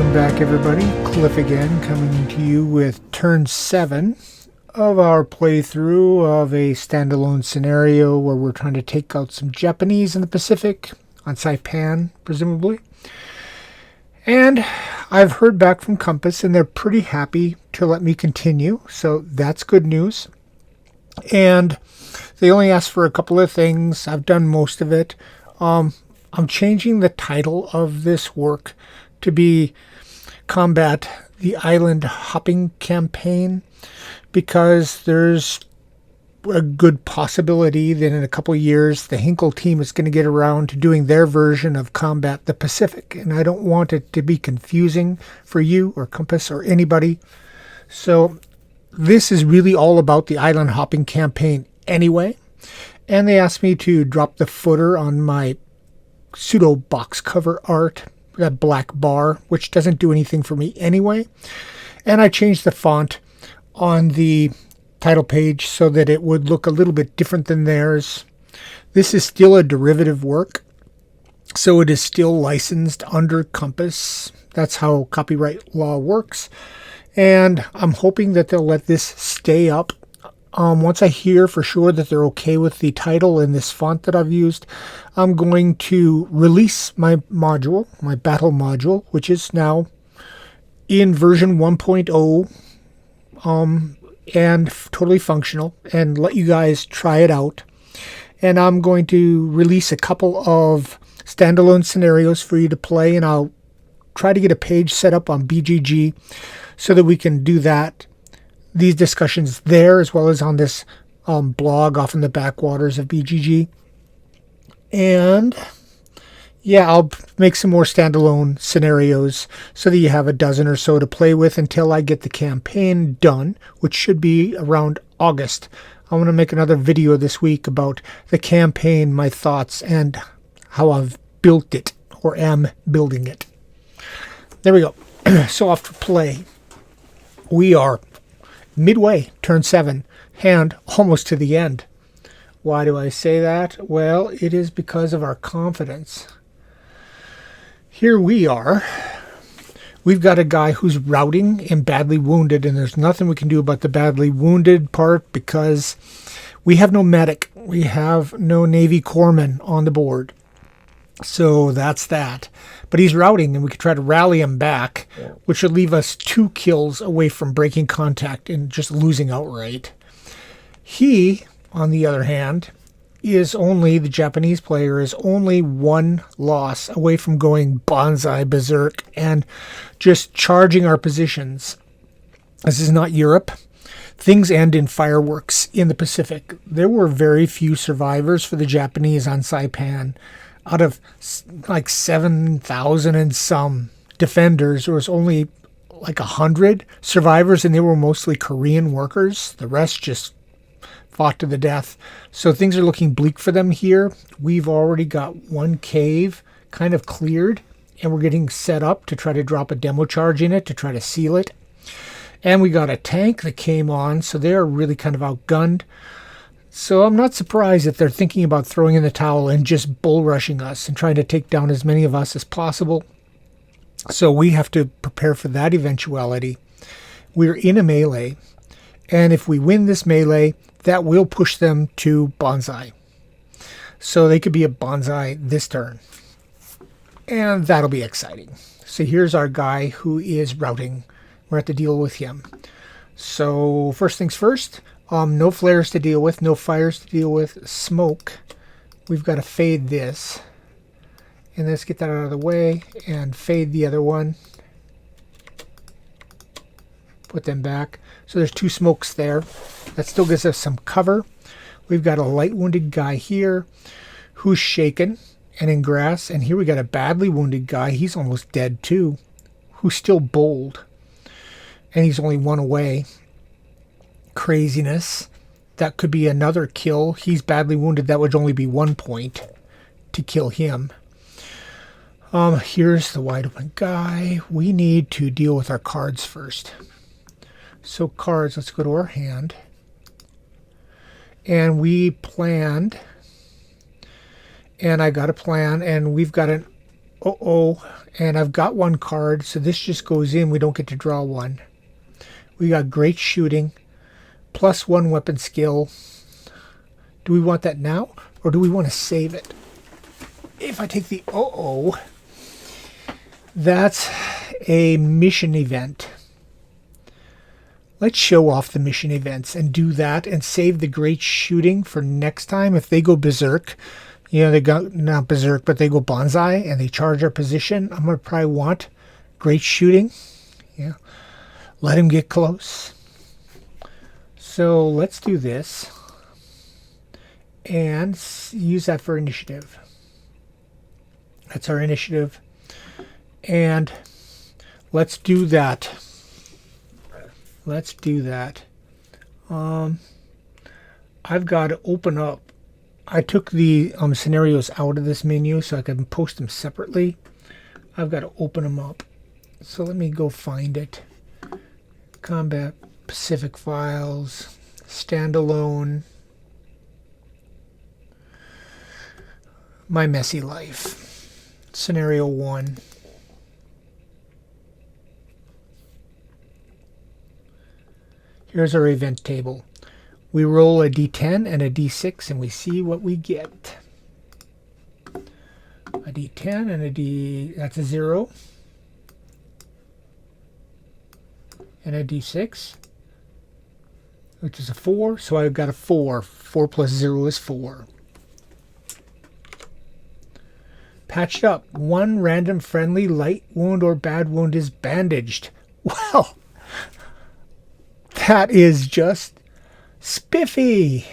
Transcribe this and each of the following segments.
Welcome back, everybody. Cliff again, coming to you with turn 7 of our playthrough of a standalone scenario where we're trying to take out some Japanese in the Pacific, on Saipan, presumably. And I've heard back from Compass, and they're pretty happy to let me continue, so that's good news. And they only asked for a couple of things. I've done most of it. I'm changing the title of this work to be Combat the Island Hopping Campaign, because there's a good possibility that in a couple of years the Hinkle team is going to get around to doing their version of Combat the Pacific, and I don't want it to be confusing for you or Compass or anybody. So this is really all about the island hopping campaign anyway, and they asked me to drop the footer on my pseudo box cover art, that black bar, which doesn't do anything for me anyway. And I changed the font on the title page so that it would look a little bit different than theirs. This is still a derivative work, so it is still licensed under Compass. That's how copyright law works. And I'm hoping that they'll let this stay up. Once I hear for sure that they're okay with the title and this font that I've used, I'm going to release my module, my battle module, which is now in version 1.0 and totally functional, and let you guys try it out. And I'm going to release a couple of standalone scenarios for you to play, and I'll try to get a page set up on BGG so that we can do these discussions there, as well as on this blog off in the backwaters of BGG. And yeah, I'll make some more standalone scenarios so that you have a dozen or so to play with until I get the campaign done, which should be around August. I want to make another video this week about the campaign, my thoughts, and how I've built it or am building it. There we go. So off to play. We are midway, turn 7, and almost to the end. Why do I say that? Well, it is because of our confidence. Here we are. We've got a guy who's routing and badly wounded, and there's nothing we can do about the badly wounded part because we have no medic. We have no Navy corpsman on the board. So that's that. But he's routing, and we could try to rally him back, which would leave us 2 kills away from breaking contact and just losing outright. He, on the other hand, the Japanese player is only 1 loss away from going Banzai berserk and just charging our positions. This is not Europe. Things end in fireworks in the Pacific. There were very few survivors for the Japanese on Saipan. Out of like 7,000 and some defenders, there was only like 100 survivors, and they were mostly Korean workers. The rest just fought to the death. So things are looking bleak for them here. We've already got 1 cave kind of cleared, and we're getting set up to try to drop a demo charge in it to try to seal it. And we got a tank that came on, so they're really kind of outgunned. So I'm not surprised that they're thinking about throwing in the towel and just bull rushing us and trying to take down as many of us as possible. So we have to prepare for that eventuality. We're in a melee, and if we win this melee, that will push them to Banzai. So they could be a Banzai this turn, and that'll be exciting. So here's our guy who is routing. We're going to have to deal with him. So first things first. No flares to deal with, no fires to deal with, smoke. We've got to fade this. And let's get that out of the way and fade the other one. Put them back. So there's 2 smokes there. That still gives us some cover. We've got a light wounded guy here who's shaken and in grass. And here we got a badly wounded guy. He's almost dead too, who's still bold. And he's only 1 away. Craziness. That could be another kill. He's badly wounded. That would only be 1 point to kill him. Here's the wide open guy. We need to deal with our cards first. So cards, let's go to our hand. And we planned, and I got a plan, and we've got Uh-oh. And I've got one card, so this just goes in. We don't get to draw one. We got great shooting, +1 weapon skill. Do we want that now, or do we want to save it? If I take the uh-oh, that's a mission event. Let's show off the mission events and do that and save the great shooting for next time. If they go berserk, you know, they go, not berserk, but they go Banzai and they charge our position, I'm going to probably want great shooting. Yeah, let him get close. So let's do this and use that for initiative. That's our initiative. And let's do that. Let's do that. I've got to open up. I took the scenarios out of this menu so I can post them separately. I've got to open them up. So let me go find it. Combat, Pacific Files, Standalone, My Messy Life, Scenario 1. Here's our event table. We roll a d10 and a d6 and we see what we get. A d10 and a d, that's a 0. And a d6, which is a 4. So I've got a 4. 4 plus 0 is 4. Patched up. 1 random friendly light wound or bad wound is bandaged. Well, that is just spiffy.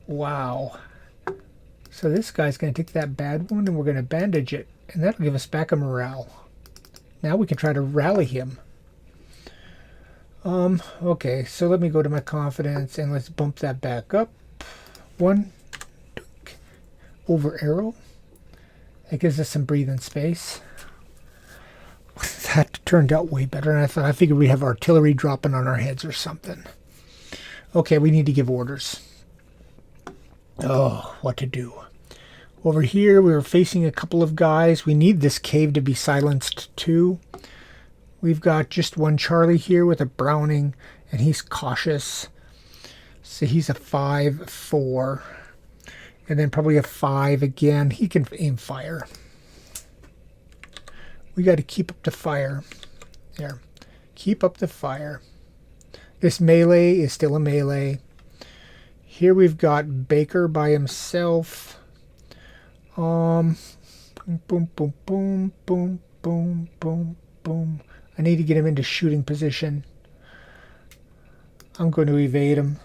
Wow. So this guy's going to take that bad wound and we're going to bandage it. And that'll give us back a morale. Now we can try to rally him. Okay, so let me go to my confidence and let's bump that back up. 1. Over arrow. That gives us some breathing space. That turned out way better than I thought. I figured we'd have artillery dropping on our heads or something. Okay, we need to give orders. Oh, what to do. Over here, we were facing a couple of guys. We need this cave to be silenced too. We've got just one Charlie here with a Browning, and he's cautious. So he's a 5-4. And then probably a 5 again. He can aim fire. We got to keep up the fire. There. Keep up the fire. This melee is still a melee. Here we've got Baker by himself. Boom, boom, boom, boom, boom, boom, boom. I need to get him into shooting position. I'm going to evade him.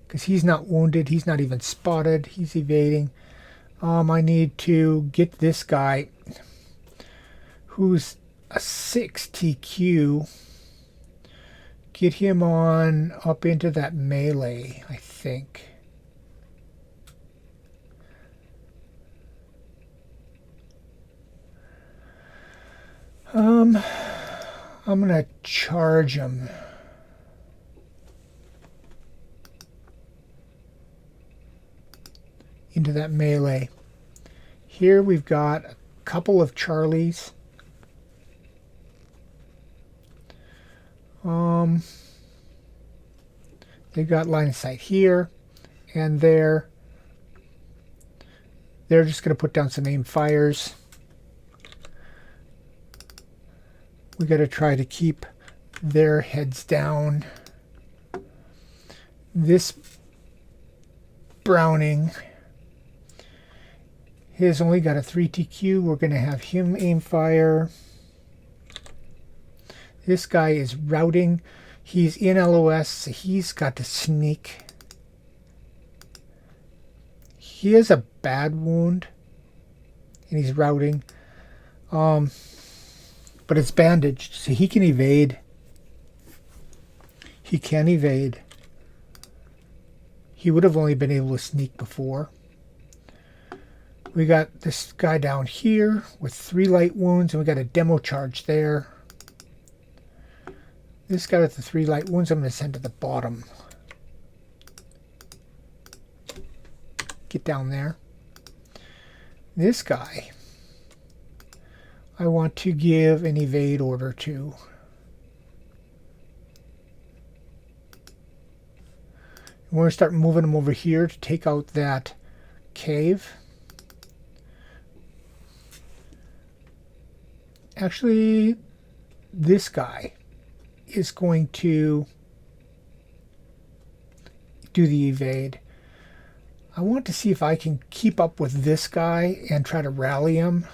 Because he's not wounded. He's not even spotted. He's evading. I need to get this guy who's a 6 TQ. Get him on up into that melee, I think. I'm going to charge him. Into that melee. Here we've got a couple of Charlies. They've got line of sight here and there. They're just going to put down some aim fires. We got to try to keep their heads down. This Browning, he's only got a 3 TQ. We're going to have him aim fire. This guy is routing. He's in LOS, so he's got to sneak. He has a bad wound, and he's routing. But it's bandaged, so he can evade. He can evade. He would have only been able to sneak before. We got this guy down here with 3 light wounds, and we got a demo charge there. This guy with the 3 light wounds, I'm going to send to the bottom. get down there. This guy, I want to give an evade order to. We're going to start moving them over here to take out that cave. Actually, this guy is going to do the evade. I want to see if I can keep up with this guy and try to rally him.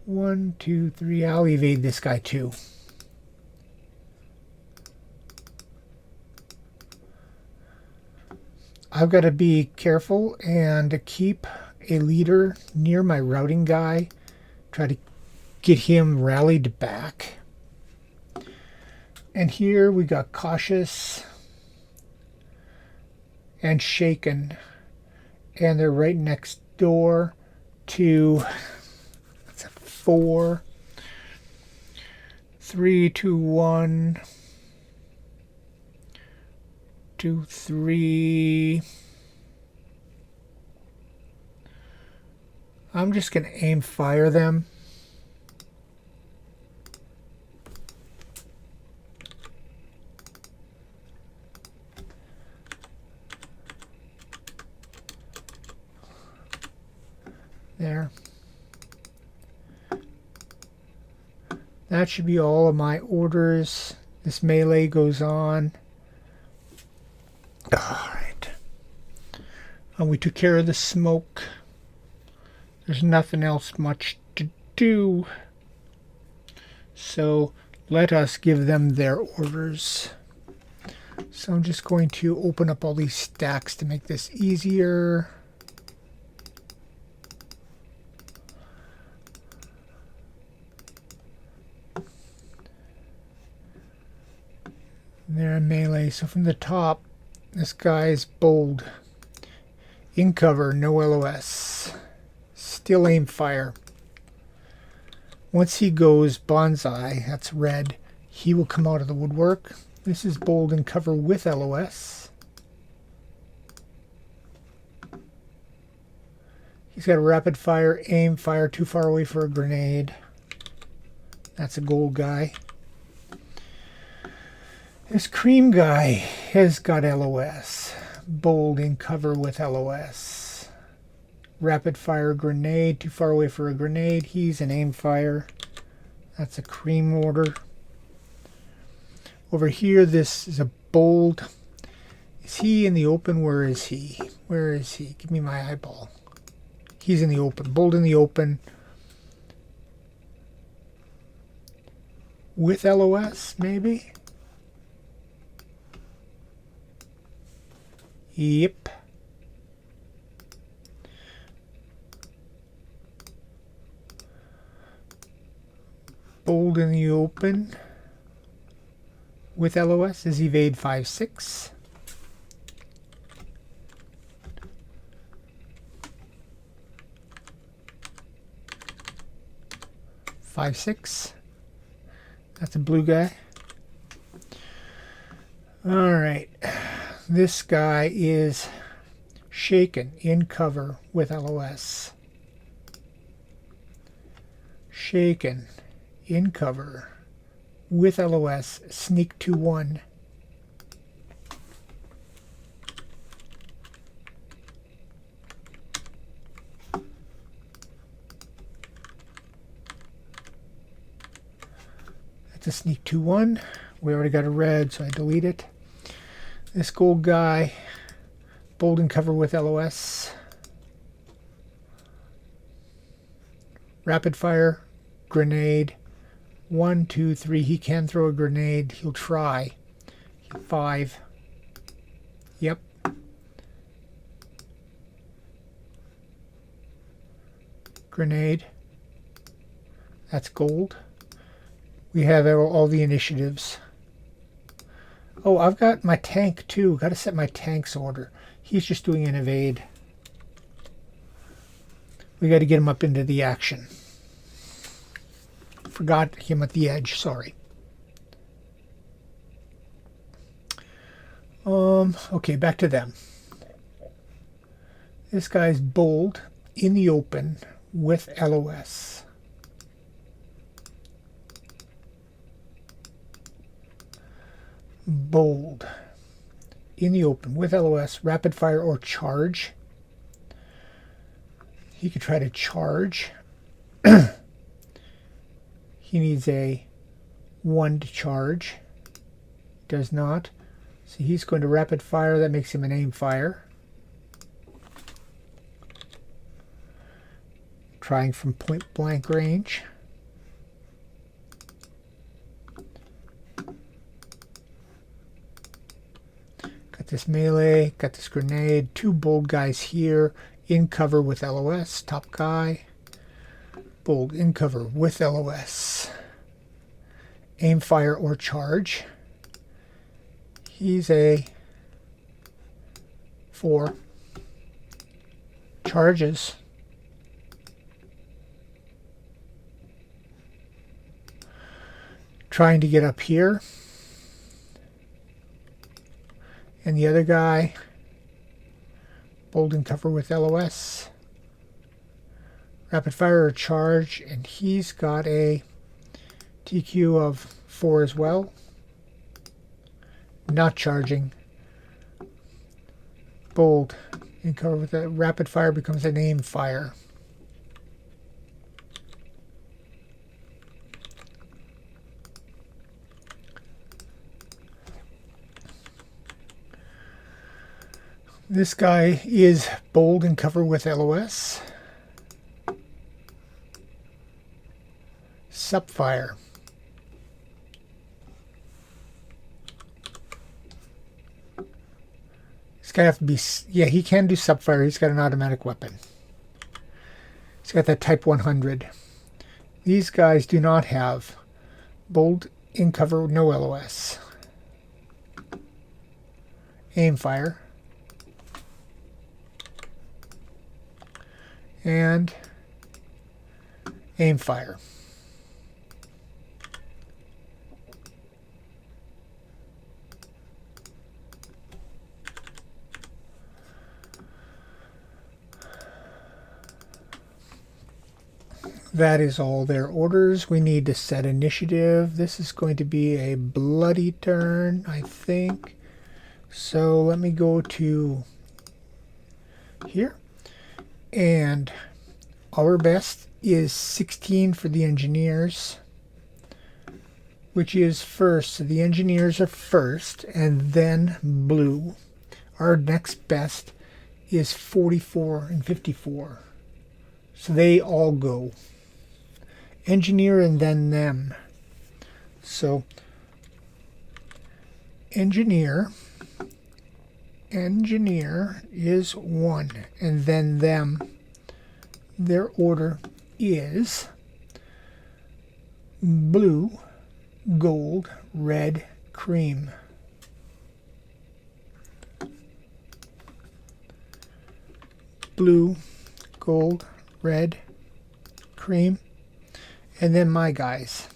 One, two, three. I'll evade this guy too. I've got to be careful and keep a leader near my routing guy. Try to get him rallied back. And here we got cautious and shaken. And they're right next door to 4, 3, 2, 1, 2, 3. I'm just going to aim fire them. There. That should be all of my orders. This melee goes on. Alright. And we took care of the smoke. There's nothing else much to do. So let us give them their orders. So I'm just going to open up all these stacks to make this easier. They're in melee. So from the top, this guy's bold. In cover, no LOS. Still aim fire. Once he goes Banzai, that's red, he will come out of the woodwork. This is bold in cover with LOS. He's got a rapid fire, aim fire, too far away for a grenade. That's a gold guy. This cream guy has got LOS. Bold in cover with LOS. Rapid fire grenade. Too far away for a grenade. He's an aim fire. That's a cream order. Over here, this is a bold. Is he in the open? Where is he? Where is he? Give me my eyeball. He's in the open. Bold in the open. With LOS, maybe? Yep. Bold in the open. With LOS is evade 5-6. That's a blue guy. All right. This guy is shaken in cover with LOS. Shaken in cover with LOS. Sneak 2-1. That's a sneak 2-1. We already got a red, so I delete it. This gold guy, bold in cover with LOS. Rapid fire, grenade. 1, 2, 3. He can throw a grenade. He'll try. 5. Yep. Grenade. That's gold. We have all the initiatives. Oh, I've got my tank too. Got to set my tank's order. He's just doing an evade. We got to get him up into the action. forgot him at the edge, sorry. Okay, back to them. This guy's bold in the open with LOS. Bold in the open with LOS, rapid fire or charge. He could try to charge. He needs a 1 to charge. Does not. So he's going to rapid fire. That makes him an aim fire. Trying from point blank range. Got this melee, got this grenade, 2 bold guys here, in cover with LOS, top guy. Bold in cover with LOS. Aim fire or charge. He's a 4. Charges. Trying to get up here. And the other guy, bold and cover with LOS. Rapid fire or charge, and he's got a TQ of 4 as well. Not charging. Bold and cover with a rapid fire becomes an aim fire. This guy is bold and cover with LOS. Supfire. This guy have to be, yeah, he can do supfire. He's got an automatic weapon. He's got that Type 100. These guys do not have bold in cover, no LOS. Aim fire. And aim fire. That is all their orders. We need to set initiative. This is going to be a bloody turn, I think. So let me go to here. And our best is 16 for the engineers, which is first. So the engineers are first, and then blue. Our next best is 44 and 54. So they all go. Engineer and then them. So engineer is 1, and then them. Their order is blue, gold, red, cream. Blue, gold, red, cream. And then my guys.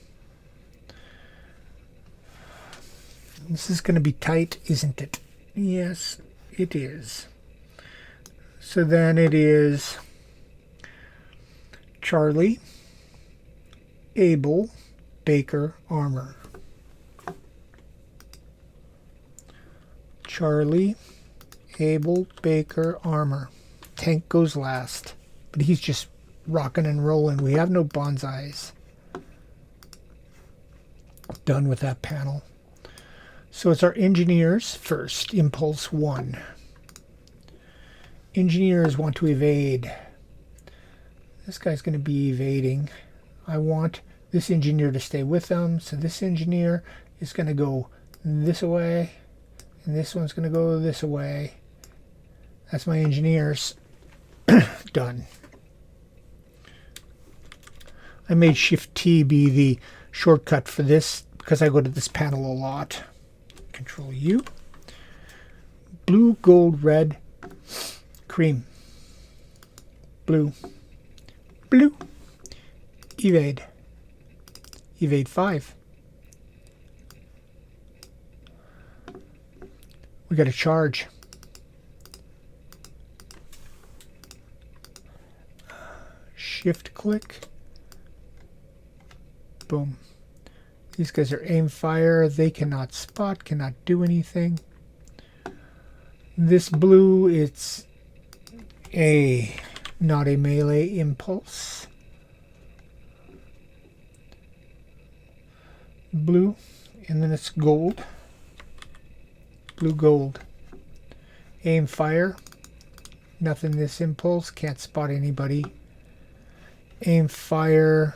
This is going to be tight, isn't it? Yes, it is. So then it is Charlie, Abel, Baker, Armor. Charlie, Abel, Baker, Armor. Tank goes last, but he's just rocking and rolling. We have no Banzais. Done with that panel. So it's our engineers first. Impulse 1. Engineers want to evade. This guy's going to be evading. I want this engineer to stay with them. So this engineer is going to go this way. And this one's going to go this way. That's my engineers. Done. I made Shift T be the shortcut for this because I go to this panel a lot. Control U. Blue, gold, red, cream. Blue. Blue. Evade. Evade 5. We got a charge. Shift click. Boom. These guys are aim fire. They cannot spot, cannot do anything. This blue, it's not a melee impulse. Blue, and then it's gold. Blue, gold. Aim fire. Nothing this impulse. Can't spot anybody. Aim fire.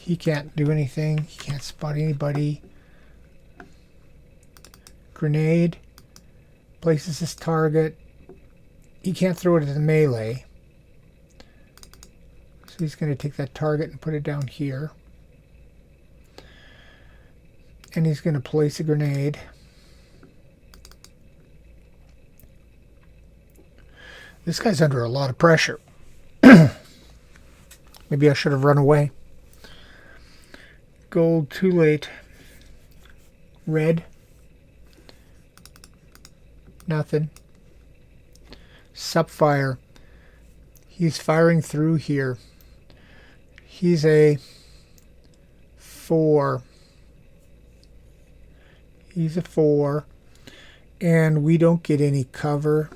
He can't do anything. He can't spot anybody. Grenade. Places his target. He can't throw it at the melee. So he's going to take that target and put it down here. And he's going to place a grenade. This guy's under a lot of pressure. Maybe I should have run away. Gold, too late. Red. Nothing. Sapphire. He's firing through here. He's a 4. He's a 4. And we don't get any cover.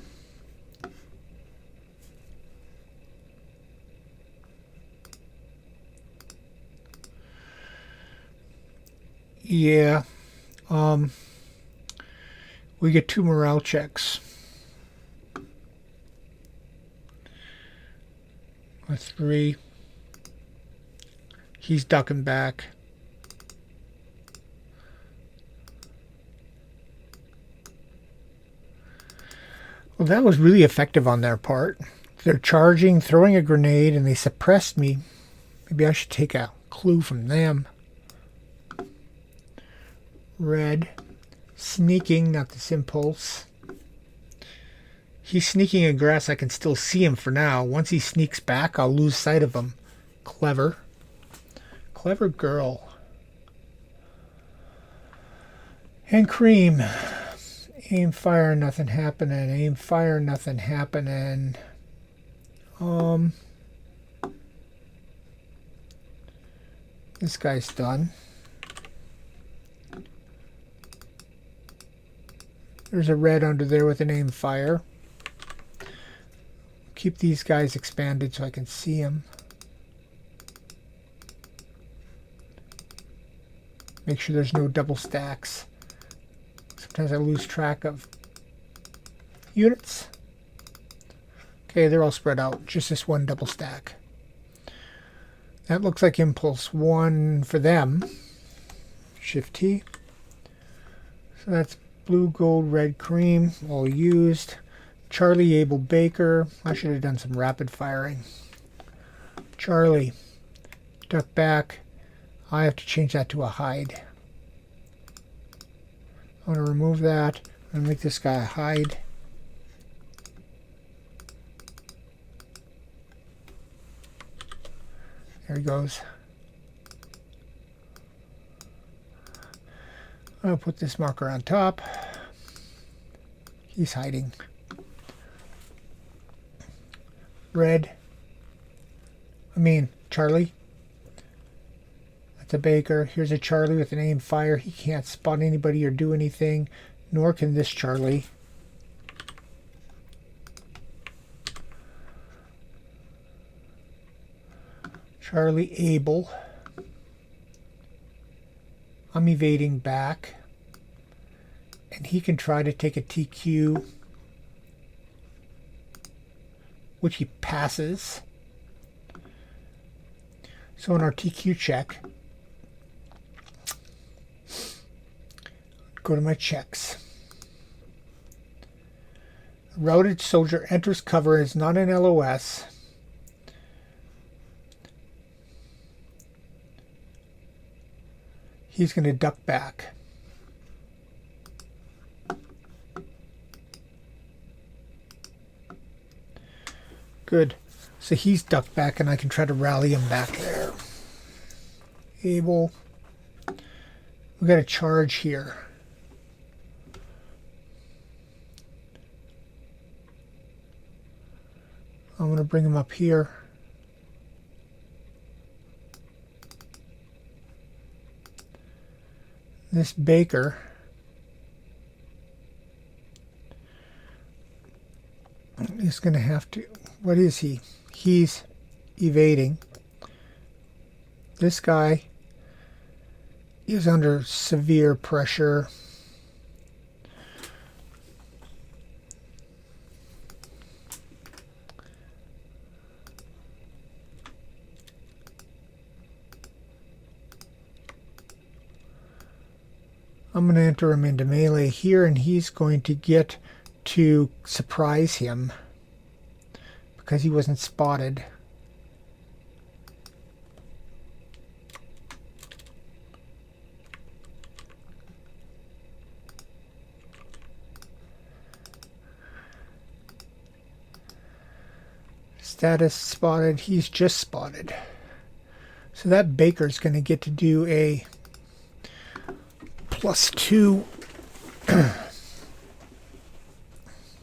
Yeah. We get 2 morale checks. A 3. He's ducking back. Well, that was really effective on their part. They're charging, throwing a grenade, and they suppressed me. Maybe I should take a clue from them. Red. Sneaking, not this impulse. He's sneaking in grass. I can still see him for now. Once he sneaks back, I'll lose sight of him. Clever. Clever girl. And cream. Aim fire, nothing happening. Aim fire, nothing happening. This guy's done. There's a red under there with an aim fire. Keep these guys expanded so I can see them. Make sure there's no double stacks. Sometimes I lose track of units. Okay, they're all spread out. Just this one double stack. That looks like impulse 1 for them. Shift T. So that's blue, gold, red, cream, all used. Charlie, Abel, Baker. I should have done some rapid firing. Charlie, duck back. I have to change that to a hide. I'm going to remove that and make this guy a hide. There he goes. I'll put this marker on top. He's hiding. Red. Charlie. That's a Baker. Here's a Charlie with an aim fire. He can't spot anybody or do anything, nor can this Charlie. Charlie Abel. I'm evading back. And he can try to take a TQ, which he passes. So in our TQ check, go to my checks. Routed soldier enters cover and is not an LOS. He's going to duck back. Good. So he's ducked back and I can try to rally him back there. able. We got a charge here. I'm going to bring him up here. This Baker is going to have to, what is he? He's evading. This guy is under severe pressure. I'm going to enter him into melee here, and he's going to get to surprise him because he wasn't spotted. Status spotted. He's just spotted. So that Baker's going to get to do a +2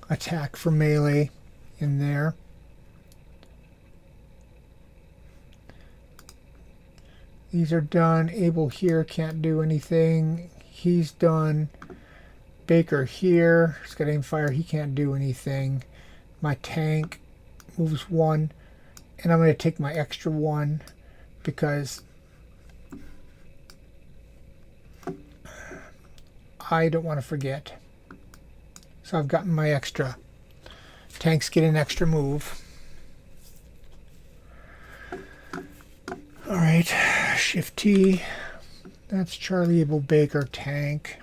attack for melee in there. These are done. Abel here can't do anything. He's done. Baker here. He's got aim fire. He can't do anything. My tank moves 1. And I'm going to take my extra 1 because I don't want to forget. So I've gotten my extra. Tanks get an extra move. Alright, Shift T. That's Charlie Abel Baker tank.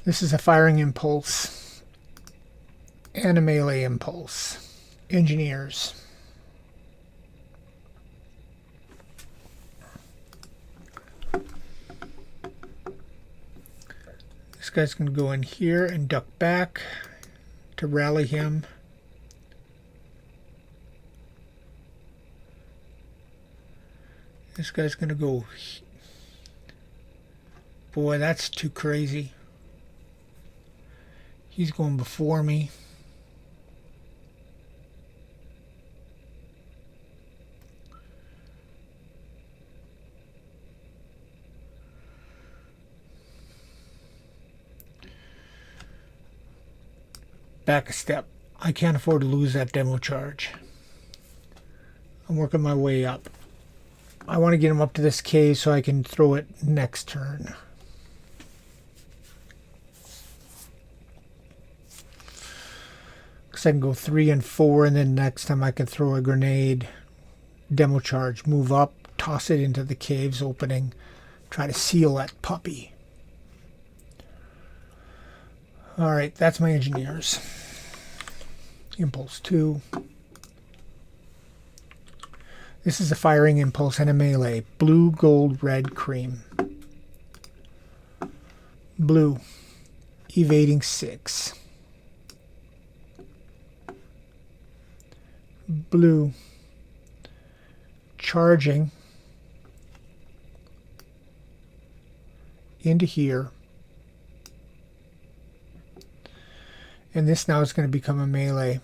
This is a firing impulse and a melee impulse. Engineers. This guy's going to go in here and duck back to rally him. This guy's going to go. Boy, that's too crazy. He's going before me. Back a step. I can't afford to lose that demo charge. I'm working my way up. I want to get him up to this cave so I can throw it next turn. Because I can go 3 and 4, and then next time I can throw a grenade, demo charge, move up, toss it into the cave's opening, try to seal that puppy. Alright, that's my engineers. Impulse 2. This is a firing impulse and a melee. Blue, gold, red, cream. Blue. Evading 6. Blue. Charging into here. And this now is going to become a melee.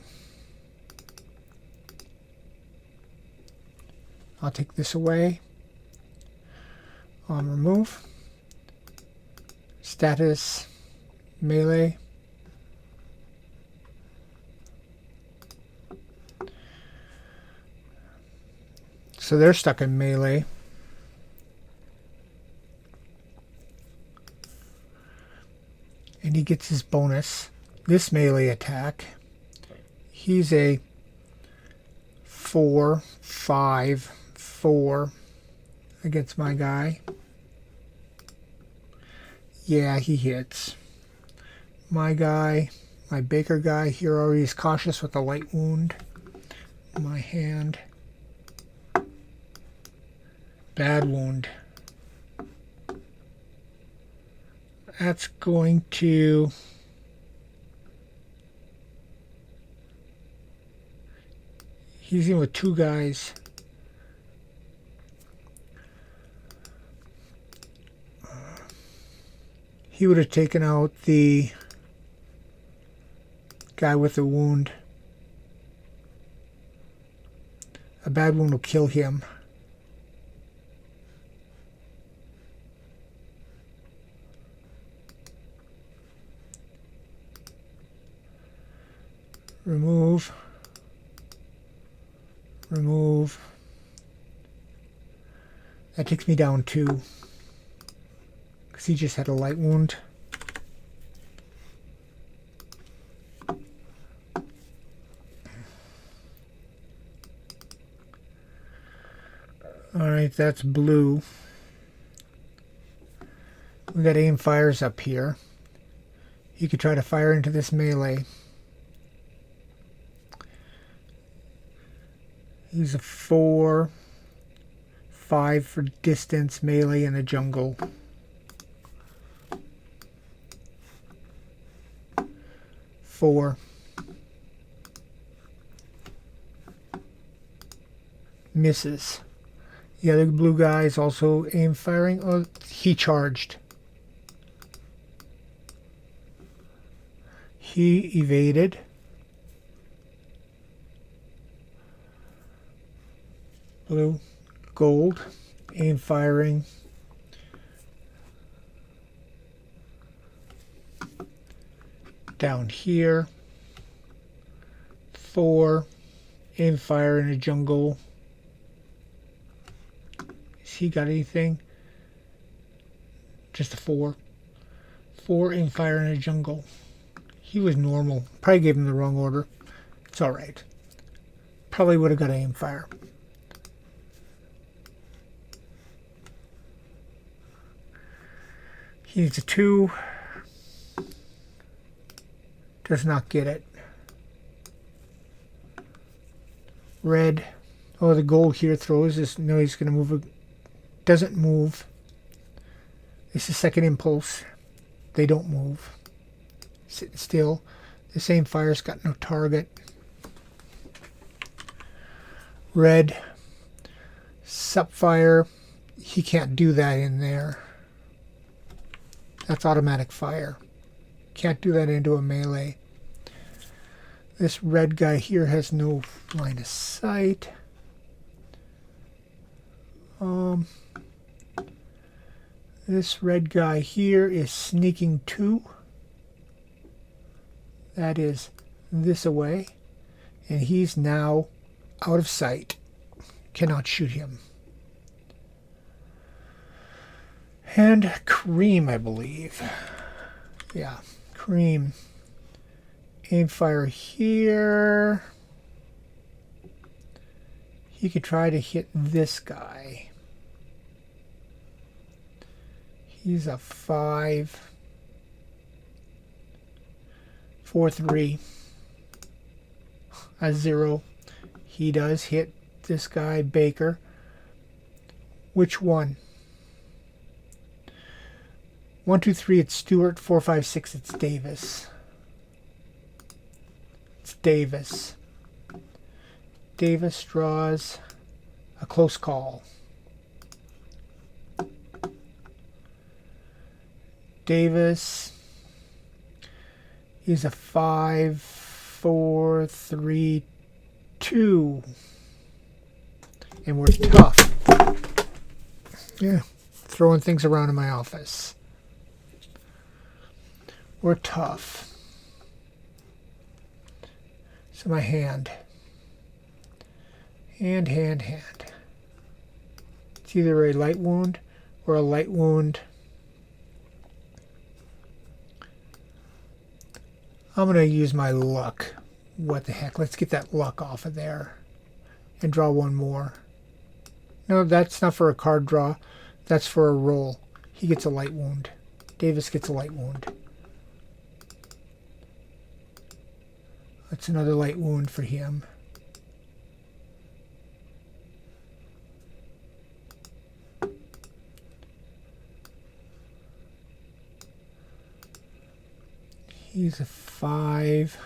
I'll take this away. Remove. Status. Melee. So they're stuck in melee. And he gets his bonus. This melee attack, he's a 4, 5, 4 against my guy. Yeah, he hits. My guy, my Baker guy here already is cautious with a light wound. My hand. Bad wound. That's going to... He's in with 2 guys. He would have taken out the guy with the wound. A bad wound will kill him. Remove. Remove. That takes me down 2. Because he just had a light wound. Alright, that's blue. We got aim fires up here. You could try to fire into this melee. He's a 4, 5 for distance melee in the jungle. Four. Misses. The other blue guy is also aim firing. Oh, he charged. He evaded. Blue, gold, aim firing. Down here. 4, aim fire in a jungle. Has he got anything? Just a 4. 4, aim fire in a jungle. He was normal. Probably gave him the wrong order. It's alright. Probably would have got aim fire. He needs a 2. Does not get it. Red. Oh, the gold here throws this. No, he's going to move. Doesn't move. It's the second impulse. They don't move. Sit still. The same fire's got no target. Red. Supfire. He can't do that in there. That's automatic fire. Can't do that into a melee. This red guy here has no line of sight. This red guy here is sneaking 2. That is this away. And he's now out of sight. Cannot shoot him. And Cream, I believe. Yeah, Cream. Aim fire here. He could try to hit this guy. He's a 5. 4, 3. A 0. He does hit this guy, Baker. Which one? 1, 2, 3, it's Stewart. 4, 5, 6, it's Davis. It's Davis. Davis draws a close call. Davis is a 5, 4, 3, 2. And we're tough. Yeah, throwing things around in my office. We're tough. So my hand. Hand. It's either a light wound or a light wound. I'm going to use my luck. What the heck? Let's get that luck off of there. And draw one more. No, that's not for a card draw. That's for a roll. He gets a light wound. Davis gets a light wound. That's another light wound for him. He's a 5,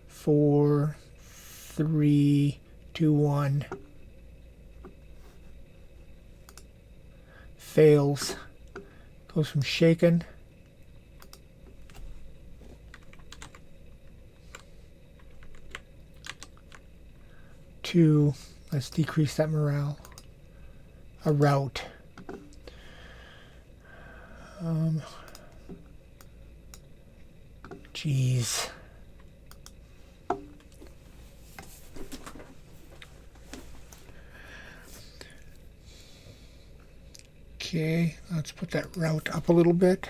4, 3, 2, 1. Fails. Goes from shaken 2. Let's decrease that morale. A route. Jeez. Okay, let's put that route up a little bit.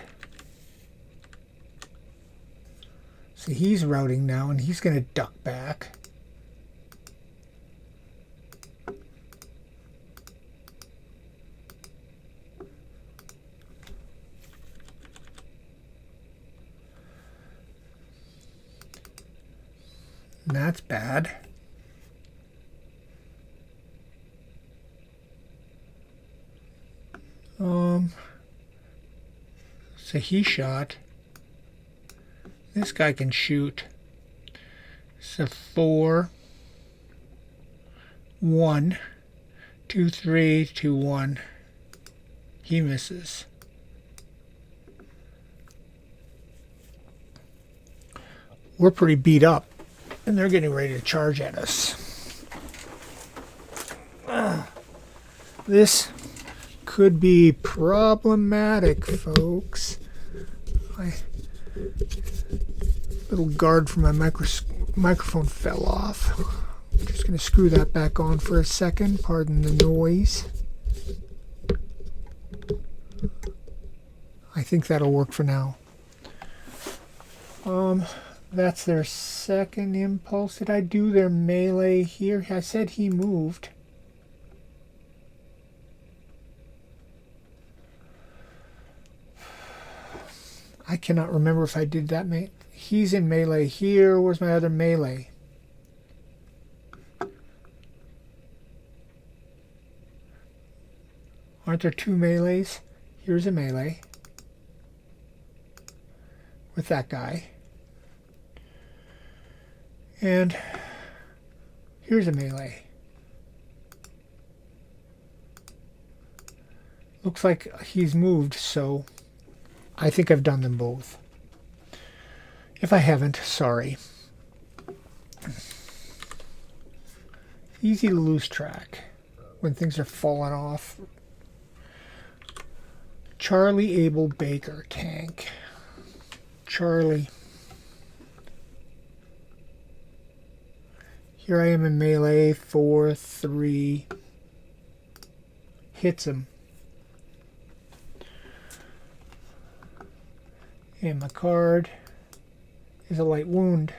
So he's routing now, and he's going to duck back. And that's bad. So he shot. This guy can shoot. So 4, 1, 2, 3, 2, 1. He misses. We're pretty beat up, and they're getting ready to charge at us. This could be problematic, folks. Little guard for my microphone fell off. I'm just going to screw that back on for a second. Pardon the noise. I think that'll work for now. That's their second impulse. Did I do their melee here? I said he moved. I cannot remember if I did that. He's in melee here. Where's my other melee? Aren't there 2 melees? Here's a melee with that guy. And here's a melee. Looks like he's moved, so I think I've done them both. If I haven't, sorry. Easy to lose track when things are falling off. Charlie Abel Baker tank. Charlie. Here I am in melee. 4, 3. Hits him. And my card is a light wound.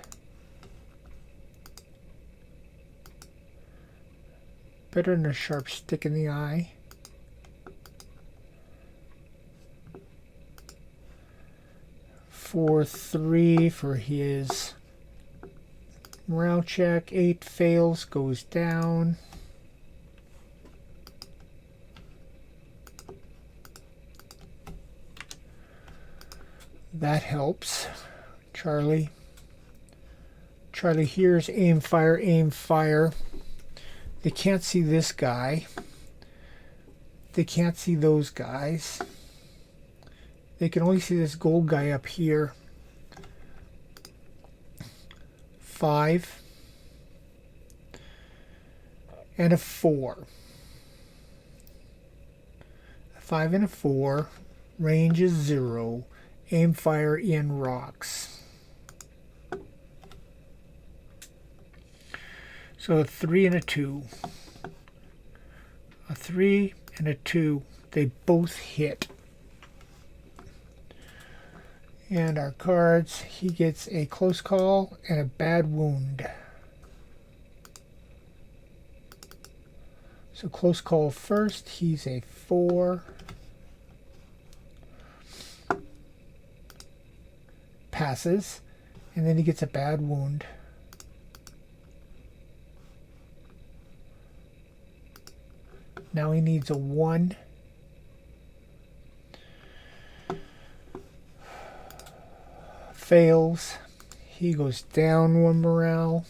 Better than a sharp stick in the eye. For 3 for his morale check. 8 fails, goes down. That helps. Charlie. Charlie hears aim, fire, aim, fire. They can't see this guy. They can't see those guys. They can only see this gold guy up here. 5. And a 4. A 5 and a 4. Range is 0. Aim, fire in rocks. So a 3 and a 2. A 3 and a 2. They both hit. And our cards, he gets a close call and a bad wound. So close call first, he's a 4. Passes, and then he gets a bad wound. Now he needs a 1. Fails. He goes down 1 morale.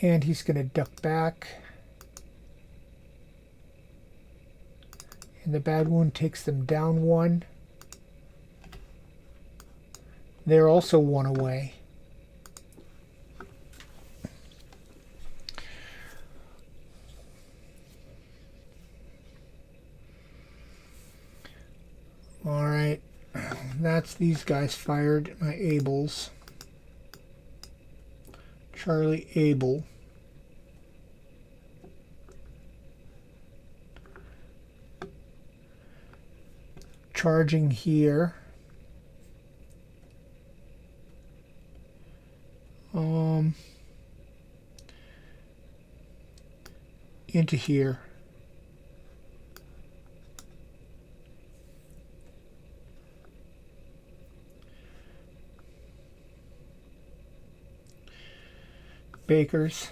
And he's going to duck back. And the bad wound takes them down 1. They're also 1 away. that's these guys fired, my Ables. Charlie Able. Charging here. Into here. Bakers.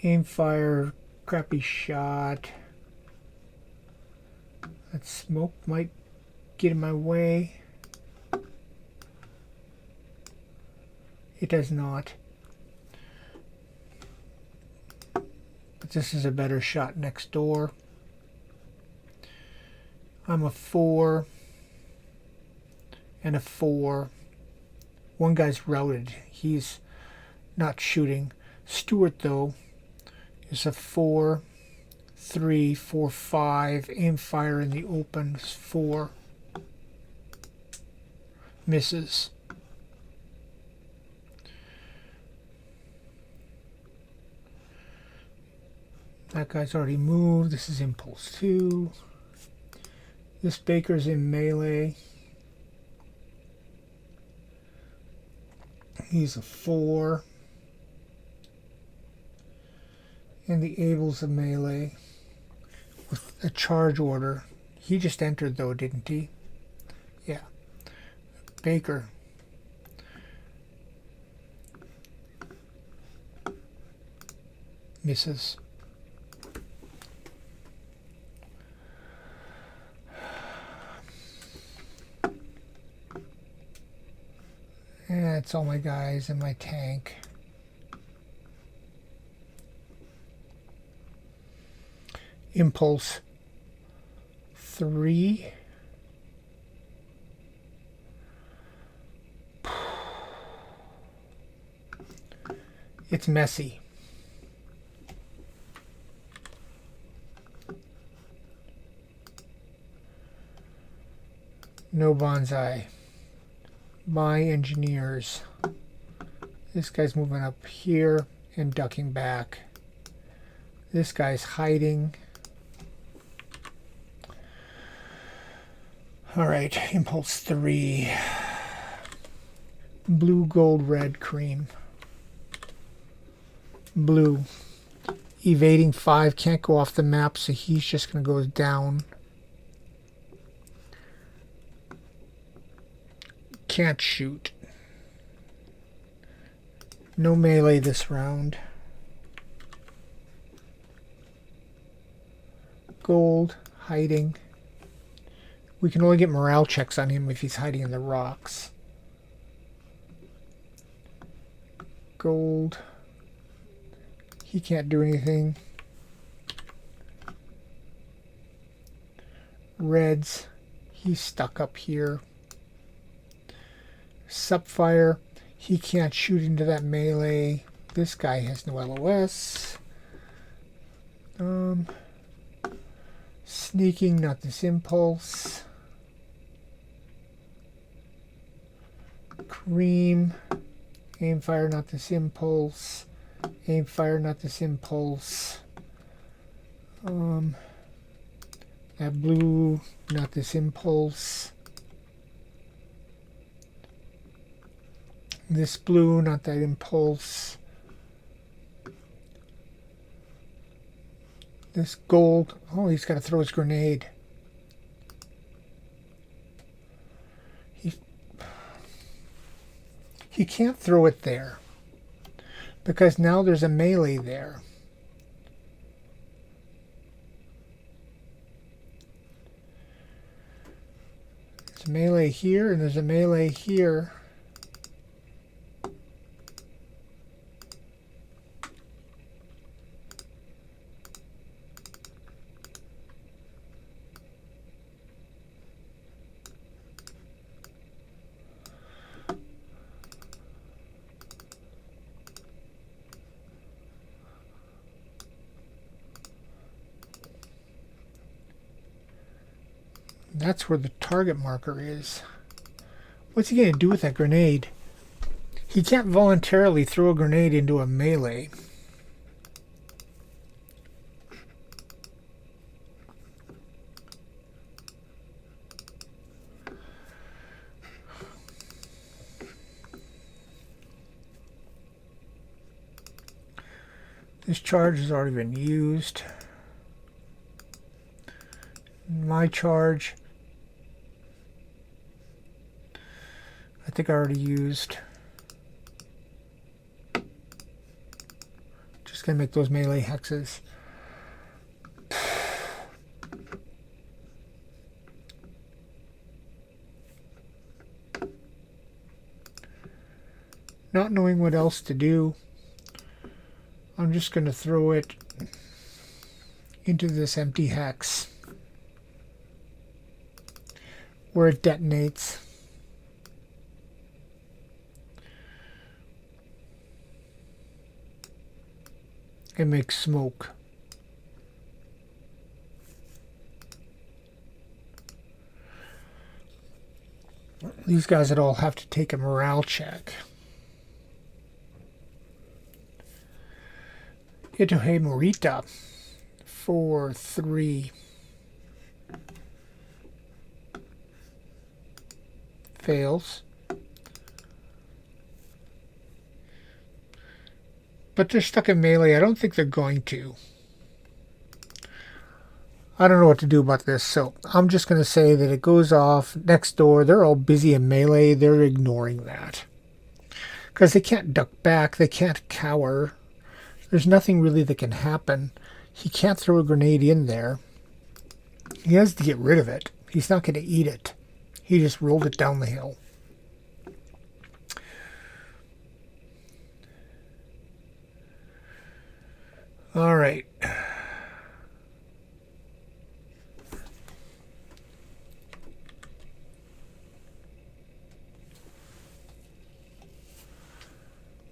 Aim fire, crappy shot. That smoke might get in my way. It does not. But this is a better shot next door. I'm a 4 and a 4. One guy's routed. He's not shooting. Stewart, though, is a 4, 3, 4, 5. Aim fire in the open is 4. Misses. That guy's already moved. This is impulse 2. This Baker's in melee. He's a 4. And the Abel's a melee with a charge order. He just entered, though, didn't he? Yeah. Baker. Misses. And that's all my guys in my tank. Impulse 3. It's messy. No Banzai. My engineers. This guy's moving up here and ducking back. This guy's hiding. Alright, impulse 3. Blue, gold, red, cream. Blue. Evading 5, can't go off the map, so he's just going to go down. Can't shoot. No melee this round. Gold, hiding. We can only get morale checks on him if he's hiding in the rocks. Gold. He can't do anything. Reds. He's stuck up here. Sapphire. He can't shoot into that melee. This guy has no LOS. Sneaking, not this impulse. Cream. Aim fire, not this impulse. Aim fire, not this impulse. That blue, not this impulse. This blue, not that impulse. This gold. Oh, he's got to throw his grenade. He can't throw it there because now there's a melee there. There's a melee here and there's a melee here. That's where the target marker is. What's he going to do with that grenade? He can't voluntarily throw a grenade into a melee. This charge has already been used. My charge, I think I already used. Just gonna make those melee hexes. Not knowing what else to do, I'm just going to throw it into this empty hex where it detonates. And makes smoke. These guys would all have to take a morale check. Itohei Morita for 3. Fails. But they're stuck in melee. I don't think they're going to. I don't know what to do about this, so I'm just going to say that it goes off next door. They're all busy in melee. They're ignoring that. Because they can't duck back. They can't cower. There's nothing really that can happen. He can't throw a grenade in there. He has to get rid of it. He's not going to eat it. He just rolled it down the hill. All right.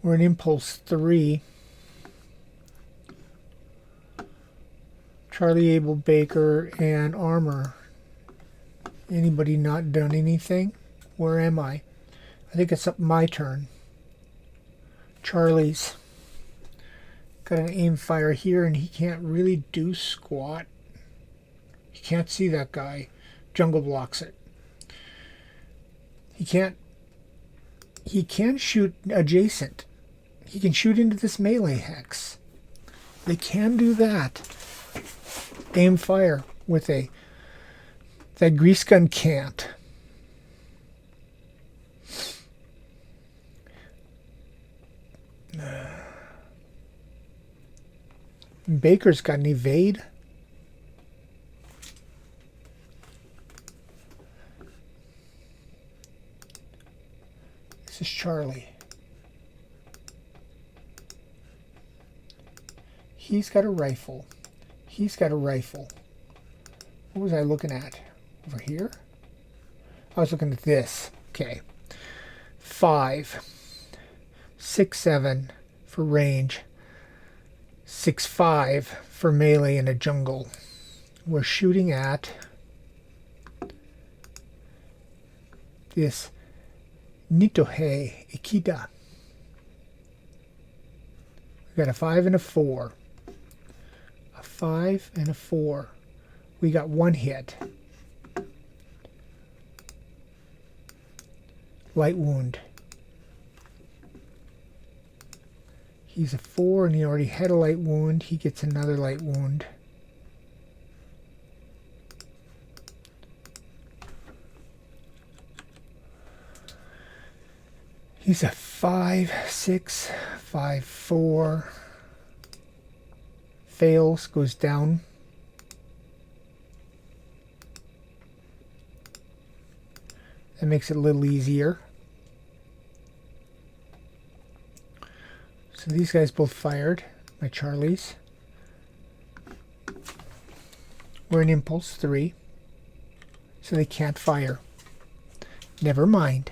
We're in Impulse 3. Charlie, Abel, Baker, and Armor. Anybody not done anything? Where am I? I think it's up my turn. Charlie's got an aim fire here, and he can't really do squat. He can't see that guy. Jungle blocks it. He can't. He can shoot adjacent. He can shoot into this melee hex. They can do that. Aim fire with a... That grease gun can't. Baker's got an evade. This is Charlie. He's got a rifle. He's got a rifle. What was I looking at? Over here? I was looking at this. Okay. 5. 6, 7 for range. 6, 5 for melee in a jungle. We're shooting at this Nitohei Ikeda. We got a 5 and a 4. A 5 and a 4. We got 1 hit. Light wound. He's a 4 and he already had a light wound. He gets another light wound. He's a 5, 6, 5, 4. Fails, goes down. That makes it a little easier. So these guys both fired. My Charlies. We're in Impulse 3. So they can't fire. Never mind.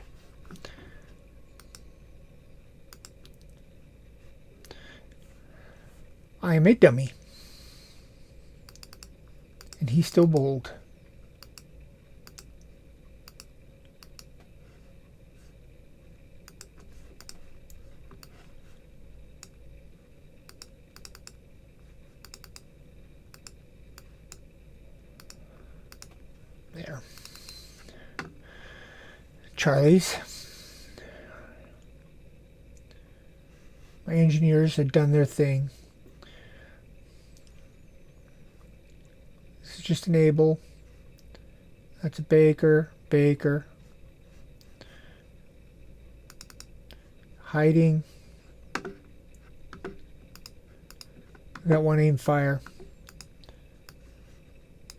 I am a dummy. And he's still bold. Charlies. My engineers had done their thing. This is just an able. That's a Baker. Baker. Hiding. We got one aim fire.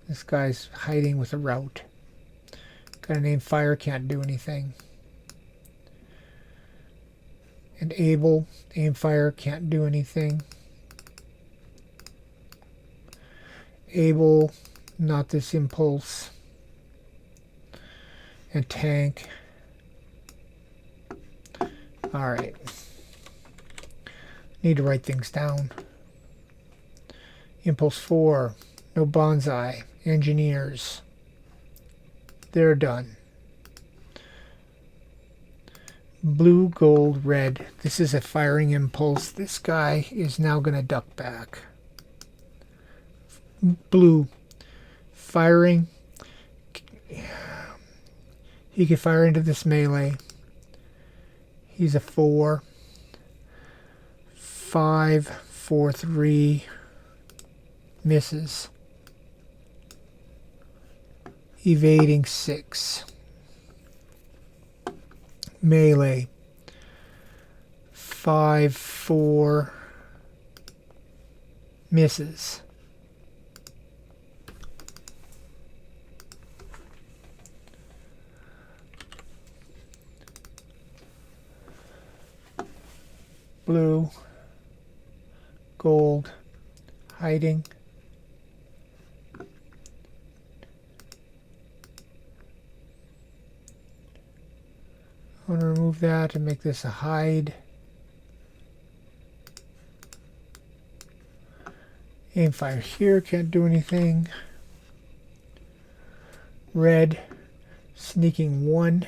This guy's hiding with a route. Got an aim fire, can't do anything. And able, aim fire, can't do anything. Able, not this impulse. And tank. Alright. Need to write things down. Impulse 4. No Banzai. Engineers. They're done. Blue, gold, red. This is a firing impulse. This guy is now going to duck back. Blue. Firing. He can fire into this melee. He's a 4. 5, 4, 3. Misses. Evading 6. Melee. 5, 4. Misses. Blue, gold, hiding. I want to remove that and make this a hide. Aim fire here, can't do anything. Red, sneaking 1.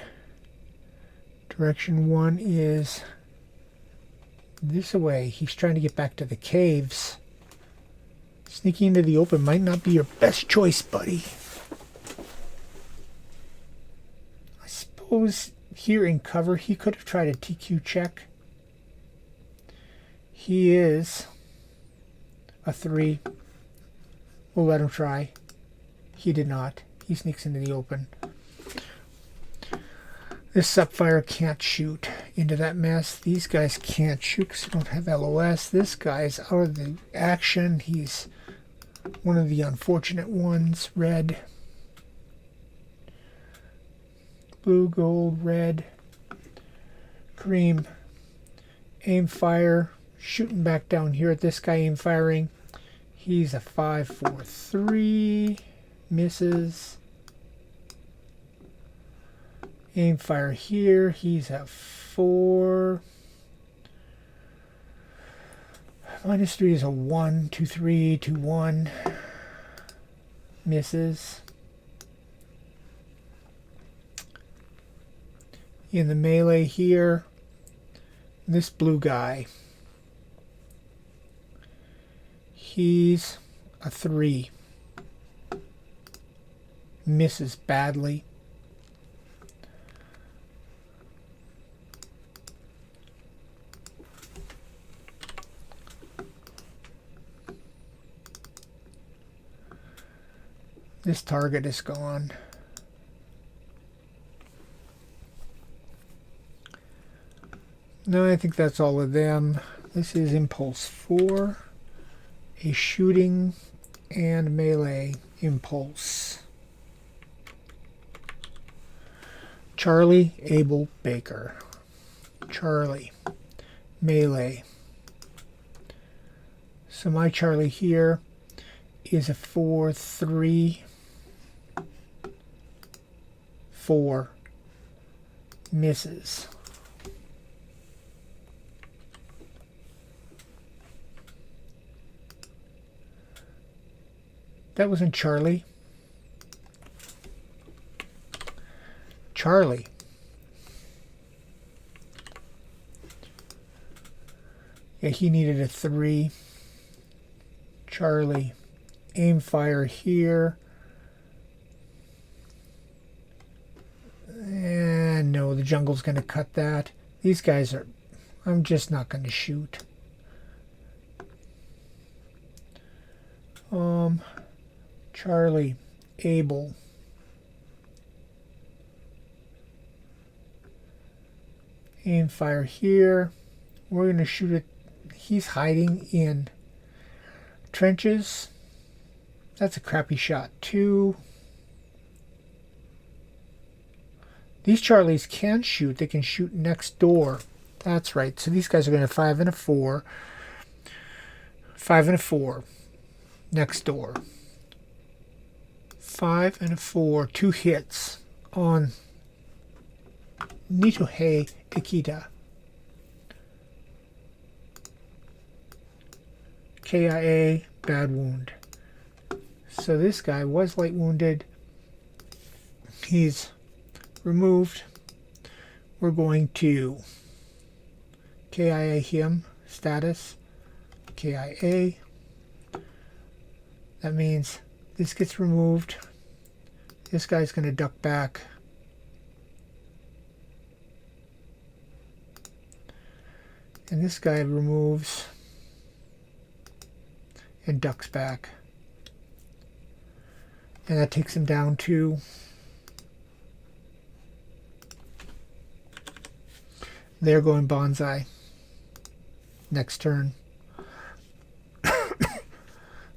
Direction 1 is this way. He's trying to get back to the caves. Sneaking into the open might not be your best choice, buddy. I suppose here in cover he could have tried a TQ check. He is a 3. We'll let him try. He did not. He sneaks into the open. This Supfire can't shoot into that mess. These guys can't shoot because they don't have LOS. This guy's out of the action. He's one of the unfortunate ones. Red. Blue, gold, red. Cream. Aim fire. Shooting back down here at this guy aim firing. He's a 5, 4, 3. Misses. Aim fire here. He's at 4. -3 is a 1, 2, 3, 2, 1. Misses. In the melee here, this blue guy. He's a 3. Misses badly. This target is gone. No, I think that's all of them. This is Impulse 4, a shooting and melee impulse. Charlie, Abel, Baker. Charlie, melee. So my Charlie here is a 4, 3, 4. Misses. That wasn't Charlie. Charlie. Yeah, he needed a 3. Charlie. Aim fire here. And no, jungle's going to cut that. These guys are... I'm just not going to shoot. Charlie, Abel. Aim fire here. We're going to shoot it. He's hiding in trenches. That's a crappy shot too. These Charlies can shoot. They can shoot next door. That's right. So these guys are going to 5 and a 4. 5 and a 4. Next door. 5 and a 4. 2 hits on Nitohei Ikita. KIA, bad wound. So this guy was light wounded. He's removed. We're going to KIA him. Status. KIA. That means this gets removed. This guy's going to duck back. And this guy removes and ducks back. And that takes him down to they're going Banzai. Next turn.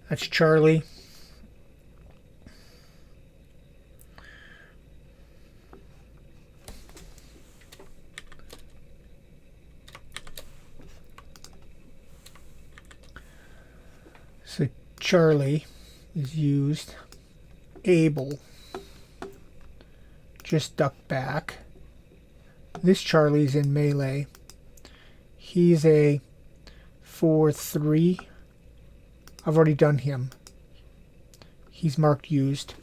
That's Charlie. So Charlie is used. Abel. Just duck back. This Charlie's in melee. He's a 4-3. I've already done him. He's marked used.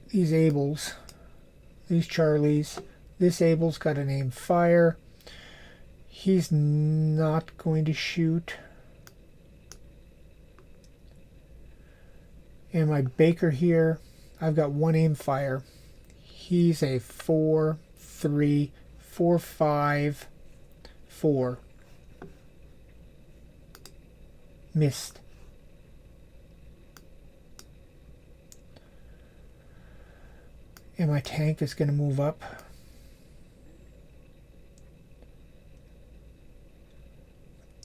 These Abels. These Charlies. This Abel's got an aim fire. He's not going to shoot. And my Baker here, I've got 1 aim fire. He's a 4-3, 4-5, 4. Missed. And my tank is going to move up.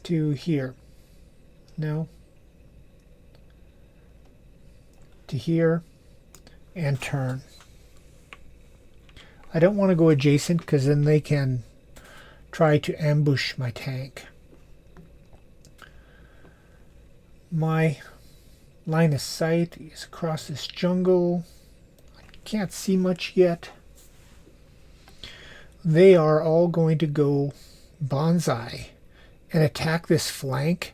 To here. No. To here. And turn. I don't want to go adjacent because then they can try to ambush my tank. My line of sight is across this jungle. I can't see much yet. They are all going to go Banzai and attack this flank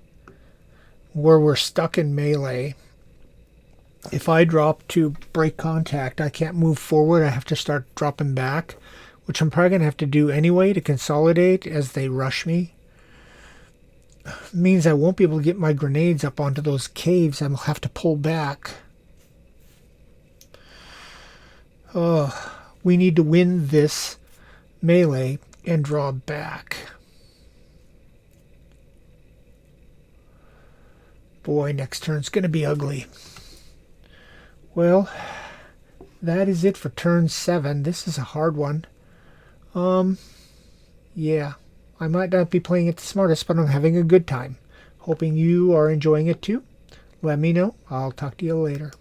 where we're stuck in melee. If I drop to break contact, I can't move forward. I have to start dropping back, which I'm probably going to have to do anyway to consolidate as they rush me. Means I won't be able to get my grenades up onto those caves. I'll have to pull back. We need to win this melee and draw back. Boy, next turn's going to be ugly. Well, that is it for turn 7. This is a hard one. Yeah. I might not be playing it the smartest, but I'm having a good time. Hoping you are enjoying it too. Let me know. I'll talk to you later.